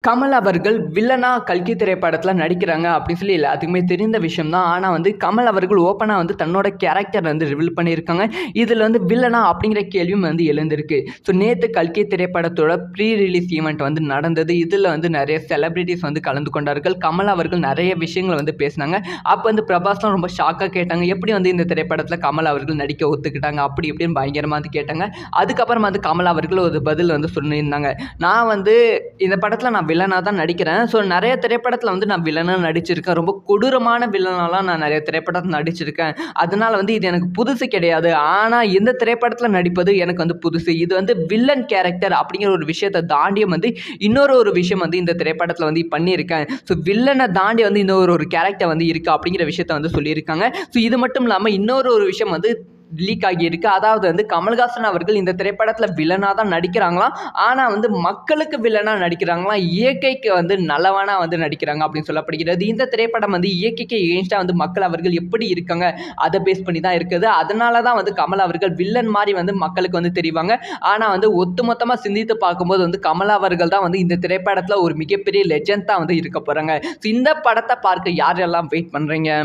கமல் அவர்கள் வில்லனா கல்கி திரைப்படத்தில் நடிக்கிறாங்க அப்படின்னு சொல்லி எல்லாத்துக்குமே தெரிந்த விஷயம் தான். ஆனால் வந்து கமல் அவர்கள் ஓப்பனாக வந்து தன்னோட கேரக்டர் வந்து ரிவீல் பண்ணியிருக்காங்க. இதில் வந்து வில்லனா அப்படிங்கிற கேள்வியும் வந்து எழுந்திருக்கு. ஸோ நேற்று கல்கி திரைப்படத்தோட ப்ரீ ரிலீஸ் ஈவெண்ட் வந்து நடந்தது. இதில் வந்து நிறைய செலிபிரிட்டிஸ் வந்து கலந்து கொண்டார்கள். கமல் அவர்கள் நிறைய விஷயங்களை வந்து பேசினாங்க. அப்போ வந்து பிரபாஸ்லாம் ரொம்ப ஷாக்காக கேட்டாங்க, எப்படி வந்து இந்த திரைப்படத்தில் கமல் அவர்கள் நடிக்க ஒத்துக்கிட்டாங்க அப்படி இப்படின்னு பயங்கரமாக வந்து கேட்டாங்க. அதுக்கப்புறம் வந்து கமல் அவர்கள் ஒரு பதில் வந்து சொல்லியிருந்தாங்க. நான் வந்து இந்த படத்தில் நான் வில்லனாக தான் நடிக்கிறேன். ஸோ நிறைய திரைப்படத்தில் வந்து நான் வில்லனாக நடிச்சிருக்கேன். ரொம்ப கொடூரமான வில்லனாலாம் நான் நிறைய திரைப்படத்தில் நடிச்சிருக்கேன். அதனால வந்து இது எனக்கு புதுசு கிடையாது. ஆனால் இந்த திரைப்படத்தில் நடிப்பது எனக்கு வந்து புதுசு. இது வந்து வில்லன் கேரக்டர் அப்படிங்கிற ஒரு விஷயத்தை தாண்டியும் வந்து இன்னொரு விஷயம் வந்து இந்த திரைப்படத்தில் வந்து பண்ணியிருக்கேன். ஸோ வில்லனை தாண்டி வந்து இன்னொரு கேரக்டர் வந்து இருக்குது அப்படிங்கிற விஷயத்தை வந்து சொல்லியிருக்காங்க. ஸோ இது மட்டும் இல்லாமல் இன்னொரு விஷயம் வந்து லீக் ஆகியிருக்கு. அதாவது வந்து கமல்ஹாசன் அவர்கள் இந்த திரைப்படத்தில் வில்லனாக தான் நடிக்கிறாங்களாம். ஆனால் வந்து மக்களுக்கு வில்லனாக நடிக்கிறாங்களாம், இயற்கைக்கு வந்து நல்லவனா வந்து நடிக்கிறாங்க அப்படின்னு சொல்லப்படுகிறது. இந்த திரைப்படம் வந்து இயற்கைக்கு எகென்ஸ்டாக வந்து மக்கள் அவர்கள் எப்படி இருக்காங்க அதை பேஸ் பண்ணி தான் இருக்குது. அதனால தான் வந்து கமல் அவர்கள் வில்லன் மாதிரி வந்து மக்களுக்கு வந்து தெரிவாங்க. ஆனால் வந்து ஒட்டுமொத்தமாக சிந்தித்து பார்க்கும்போது வந்து கமல் அவர்கள் தான் வந்து இந்த திரைப்படத்தில் ஒரு மிகப்பெரிய லெஜண்ட் தான் வந்து இருக்க போகிறாங்க. இந்த படத்தை பார்க்க யாரெல்லாம் வெயிட் பண்ணுறீங்க?